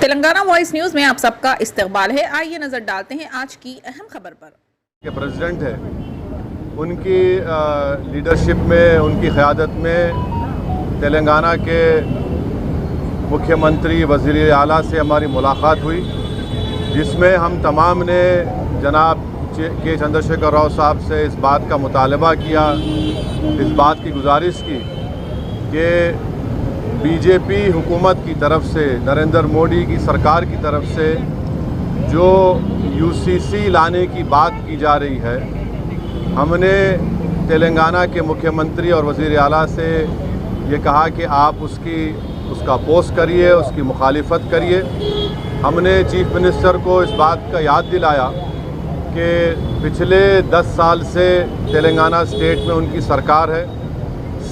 Telangana voice news में आप सबका इस्तकबाल है। आइए नजर डालते हैं आज की अहम खबर पर। के प्रेसिडेंट है, उनकी लीडरशिप में, उनकी क़यादत में तेलंगाना के मुख्यमंत्री वज़ीर आला से हमारी मुलाकात हुई, जिसमें हम तमाम ने जनाब के चंद्रशेखर राव साहब से इस बात का मुतालबा किया, इस बात की गुजारिश की कि बीजेपी हुकूमत की तरफ से, नरेंद्र मोदी की सरकार की तरफ से जो यूसीसी लाने की बात की जा रही है, हमने तेलंगाना के मुख्यमंत्री और वज़ीर आला से ये कहा कि आप उसका अपोज़ करिए, उसकी मुखालिफत करिए। हमने चीफ मिनिस्टर को इस बात का याद दिलाया कि पिछले 10 साल से तेलंगाना स्टेट में उनकी सरकार है,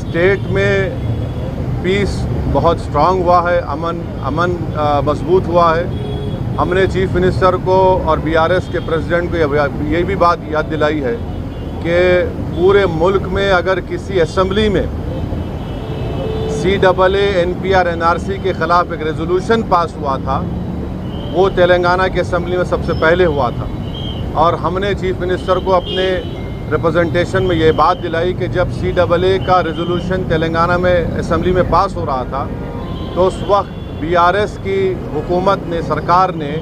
स्टेट में पीस बहुत स्ट्रांग हुआ है, अमन मजबूत हुआ है। हमने चीफ मिनिस्टर को और बीआरएस के प्रेसिडेंट को ये भी बात याद दिलाई है कि पूरे मुल्क में अगर किसी असेंबली में CAA NPR NRC के ख़िलाफ़ एक रेजोल्यूशन पास हुआ था, वो तेलंगाना के असेंबली में सबसे पहले हुआ था। और हमने चीफ मिनिस्टर को अपने रिप्रेजेंटेशन में ये बात दिलाई कि जब CAA का रेजोल्यूशन तेलंगाना में असेंबली में पास हो रहा था, तो उस वक्त BRS की हुकूमत ने, सरकार ने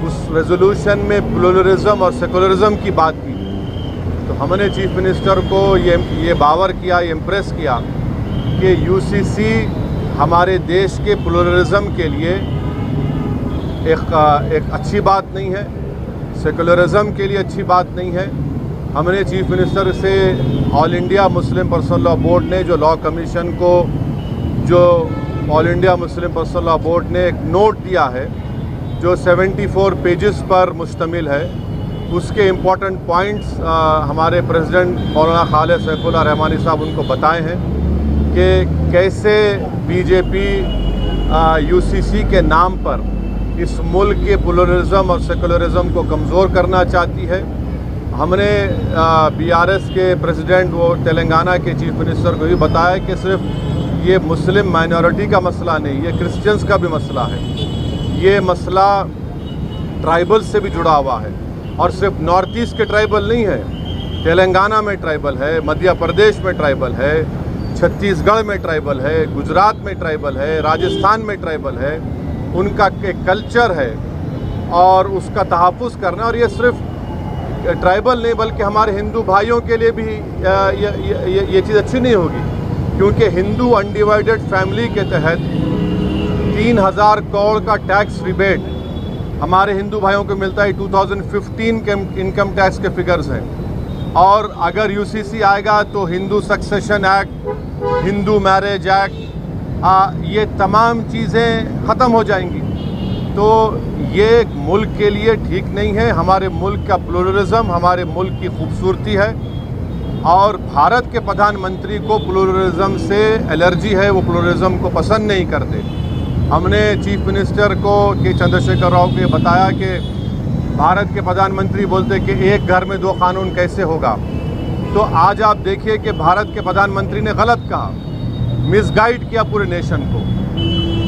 उस रेजोल्यूशन में प्लुरलिज्म और सेकुलरिज्म की बात की। तो हमने चीफ मिनिस्टर को ये बावर किया, ये इम्प्रेस किया कि UCC हमारे देश के प्लुरलिज्म के लिए एक अच्छी बात नहीं है, सेकुलरिज्म के लिए अच्छी बात नहीं है। हमने चीफ मिनिस्टर से all India Muslim personal law board ने जो लॉ कमीशन को, जो all India Muslim personal law board ने एक नोट दिया है जो 74 पेजेस पर मुश्तमिल है, उसके इम्पॉर्टेंट पॉइंट्स हमारे प्रेसिडेंट मौलाना खालिद सैफुल्लाह रहमानी साहब उनको बताए हैं कि कैसे बीजेपी UCC के नाम पर इस मुल्क के प्लुरलिज्म और सेकुलरिज्म को कमज़ोर करना चाहती है। हमने BRS के प्रेसिडेंट, वो तेलंगाना के चीफ मिनिस्टर को भी बताया कि सिर्फ ये मुस्लिम माइनॉरिटी का मसला नहीं, ये क्रिश्चियंस का भी मसला है। ये मसला ट्राइबल से भी जुड़ा हुआ है, और सिर्फ नॉर्थ ईस्ट के ट्राइबल नहीं है, तेलंगाना में ट्राइबल है, मध्य प्रदेश में ट्राइबल है, छत्तीसगढ़ में ट्राइबल है, गुजरात में ट्राइबल है, राजस्थान में ट्राइबल है। उनका एक कल्चर है और उसका तहफ़्फ़ुज़ करना, और ये सिर्फ ट्राइबल नहीं बल्कि हमारे हिंदू भाइयों के लिए भी ये चीज़ अच्छी नहीं होगी, क्योंकि हिंदू अनडिवाइडेड फैमिली के तहत 3000 करोड़ का टैक्स रिबेट हमारे हिंदू भाइयों को मिलता है। 2015 के इनकम टैक्स के फिगर्स हैं, और अगर UCC आएगा तो Hindu succession act, Hindu marriage act, ये तमाम चीज़ें ख़त्म हो जाएंगी। तो ये मुल्क के लिए ठीक नहीं है। हमारे मुल्क का प्लुरलिज्म हमारे मुल्क की खूबसूरती है, और भारत के प्रधानमंत्री को प्लुरलिज्म से एलर्जी है, वो प्लुरलिज्म को पसंद नहीं करते। हमने चीफ मिनिस्टर को के चंद्रशेखर राव को बताया कि भारत के प्रधानमंत्री बोलते कि एक घर में 2 कानून कैसे होगा। तो आज आप देखिए कि भारत के प्रधानमंत्री ने गलत कहा, मिसगाइड किया पूरे नेशन को।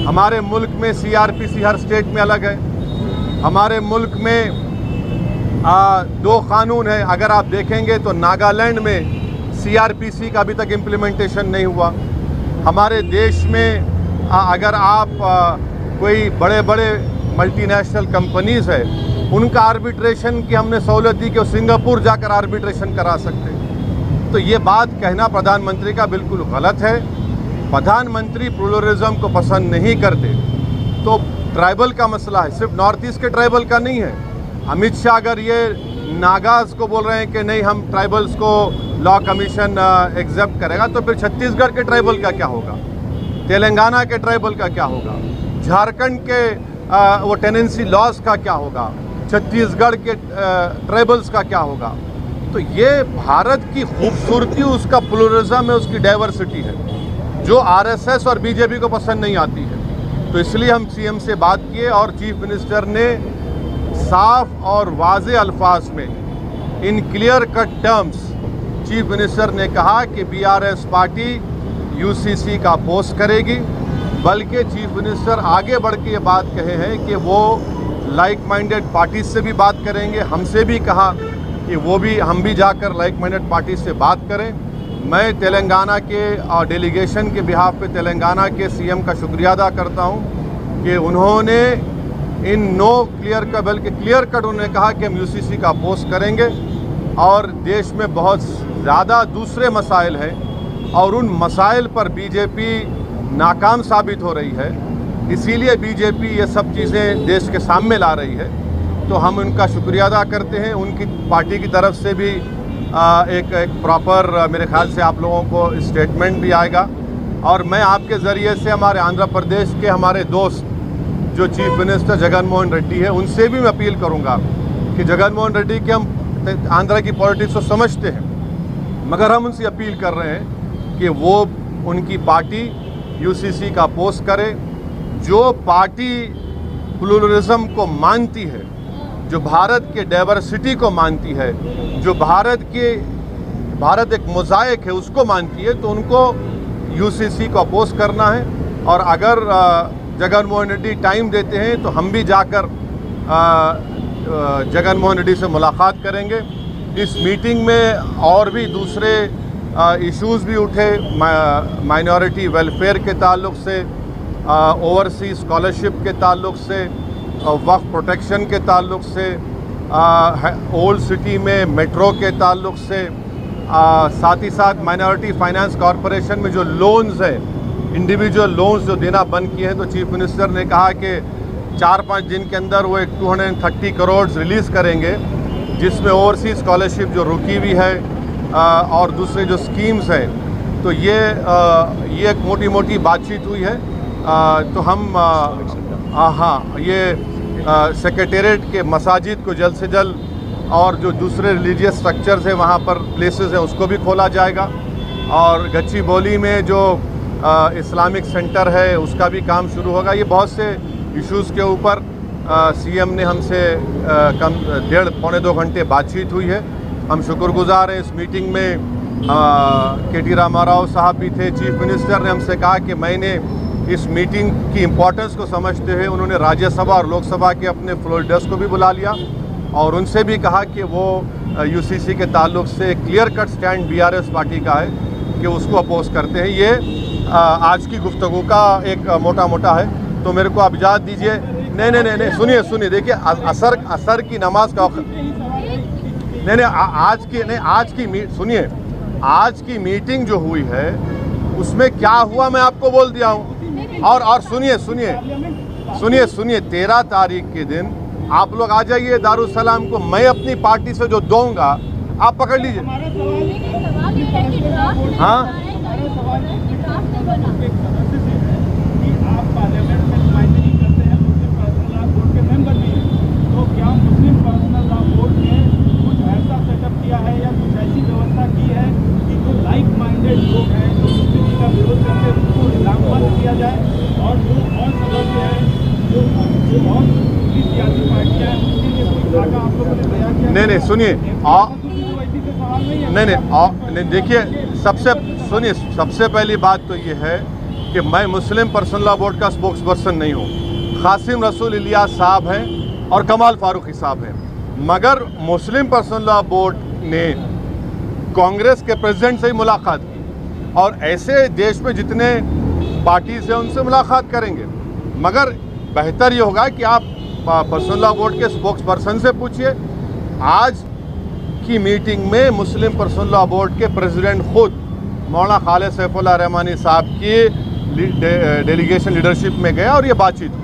हमारे मुल्क में CRPC हर स्टेट में अलग है, हमारे मुल्क में 2 कानून हैं। अगर आप देखेंगे तो नागालैंड में CRPC का अभी तक इम्प्लीमेंटेशन नहीं हुआ। हमारे देश में अगर आप कोई बड़े बड़े मल्टीनेशनल कंपनीज़ है, उनका आर्बिट्रेशन की हमने सहूलत दी कि वो सिंगापुर जाकर आर्बिट्रेशन करा सकते। तो ये बात कहना प्रधानमंत्री का बिल्कुल गलत है। प्रधानमंत्री प्लुरलिज्म को पसंद नहीं करते। तो ट्राइबल का मसला है, सिर्फ नॉर्थ ईस्ट के ट्राइबल का नहीं है। अमित शाह अगर ये नागाज़ को बोल रहे हैं कि नहीं हम ट्राइबल्स को लॉ कमीशन एक्सेप्ट करेगा, तो फिर छत्तीसगढ़ के ट्राइबल का क्या होगा, तेलंगाना के ट्राइबल का क्या होगा, झारखंड के वो टेनेंसी लॉज का क्या होगा, छत्तीसगढ़ के ट्राइबल्स का क्या होगा। तो ये भारत की खूबसूरती, उसका प्लुरलिज्म है, उसकी डाइवर्सिटी है, जो RSS और BJP को पसंद नहीं आती है। तो इसलिए हम CM से बात किए, और चीफ मिनिस्टर ने साफ और वाज़े अल्फाज में, in clear cut terms, chief minister ने कहा कि BRS पार्टी UCC का अपोज करेगी, बल्कि चीफ मिनिस्टर आगे बढ़ के ये बात कहे हैं कि वो लाइक माइंडेड पार्टीज से भी बात करेंगे। हमसे भी कहा कि हम भी जाकर लाइक माइंडेड पार्टी से बात करें। मैं तेलंगाना के डेलीगेशन के बिहाफ पे तेलंगाना के सीएम का शुक्रिया अदा करता हूं कि उन्होंने इन क्लियर कट उन्होंने कहा कि हम यूसीसी का अपोज करेंगे और देश में बहुत ज़्यादा दूसरे मसाइल हैं और उन मसाइल पर बीजेपी नाकाम साबित हो रही है, इसीलिए बीजेपी ये सब चीज़ें देश के सामने ला रही है। तो हम उनका शुक्रिया अदा करते हैं। उनकी पार्टी की तरफ से भी एक प्रॉपर मेरे ख्याल से आप लोगों को स्टेटमेंट भी आएगा। और मैं आपके ज़रिए से हमारे आंध्र प्रदेश के हमारे दोस्त जो चीफ मिनिस्टर जगन मोहन रेड्डी है, उनसे भी मैं अपील करूंगा कि जगन मोहन रेड्डी के हम आंध्र की पॉलिटिक्स को समझते हैं, मगर हम उनसे अपील कर रहे हैं कि वो उनकी पार्टी यूसीसी का अपोज करे। जो पार्टी प्लूरलिज्म को मानती है, जो भारत के डाइवर्सिटी को मानती है, जो भारत एक मोज़ाइक है उसको मानती है, तो उनको यूसीसी को अपोज करना है। और अगर जगन मोहन रेड्डी टाइम देते हैं तो हम भी जाकर जगन मोहन रेड्डी से मुलाकात करेंगे। इस मीटिंग में और भी दूसरे इश्यूज़ भी उठे, माइनॉरिटी वेलफेयर के ताल्लुक से, ओवरसीज स्कॉलरशिप के ताल्लुक से, वक्फ प्रोटेक्शन के ताल्लुक से, ओल्ड सिटी में मेट्रो के ताल्लुक से, साथ ही साथ माइनॉरिटी फाइनेंस कॉरपोरेशन में जो लोन्स है, इंडिविजुअल लोन्स जो देना बंद किए हैं, तो चीफ मिनिस्टर ने कहा कि 4-5 दिन के अंदर वो एक 230 करोड़ रिलीज़ करेंगे, जिसमें ओवरसीज स्कॉलरशिप जो रुकी हुई है और दूसरे जो स्कीम्स हैं। तो ये एक मोटी मोटी बातचीत हुई है। तो हम ये सेक्रेटेरिएट के मसाजिद को जल्द से जल्द और जो दूसरे रिलीजियस स्ट्रक्चर्स हैं वहाँ पर प्लेसेस हैं उसको भी खोला जाएगा। और गच्चीबौली में जो इस्लामिक सेंटर है उसका भी काम शुरू होगा। ये बहुत से इश्यूज़ के ऊपर सीएम ने हमसे कम 1.5-2 घंटे बातचीत हुई है। हम शुक्रगुजार हैं। इस मीटिंग में के.टी. रामाराव साहब भी थे। चीफ मिनिस्टर ने हमसे कहा कि मैंने इस मीटिंग की इम्पोर्टेंस को समझते हुए उन्होंने राज्यसभा और लोकसभा के अपने फ्लोर लीडर्स को भी बुला लिया और उनसे भी कहा कि वो यूसीसी के ताल्लुक से clear cut stand BRS party का है कि उसको अपोज करते हैं। ये आज की गुफ्तगू का एक मोटा है। तो मेरे को आप इजाज़त दीजिए। नहीं, सुनिए, देखिए असर की नमाज का सुनिए, आज की मीटिंग जो हुई है उसमें क्या हुआ मैं आपको बोल दिया हूँ। और सुनिए 13 तारीख के दिन आप लोग आ जाइए दारुसलाम को। मैं अपनी पार्टी से जो दूंगा आप पकड़ लीजिए। हाँ, नहीं सुनिए, नहीं देखिए, सबसे पहली बात तो ये है कि मैं मुस्लिम पर्सनल लॉ बोर्ड का स्पोक्स पर्सन नहीं हूँ। कासिम रसूल इलियास साहब हैं और कमाल फारूकी साहब हैं, मगर मुस्लिम पर्सनल लॉ बोर्ड ने कांग्रेस के प्रेसिडेंट से ही मुलाकात की और ऐसे देश में जितने पार्टीज हैं उनसे मुलाकात करेंगे। मगर बेहतर ये होगा कि आप पर्सनल लॉ बोर्ड के स्पोक्स पर्सन से पूछिए। आज की मीटिंग में मुस्लिम पर्सनल लॉ बोर्ड के प्रेसिडेंट खुद मौलाना खालिद सैफुल्लाह रहमानी साहब की डेलीगेशन लीडरशिप में गया और ये बातचीत हुई।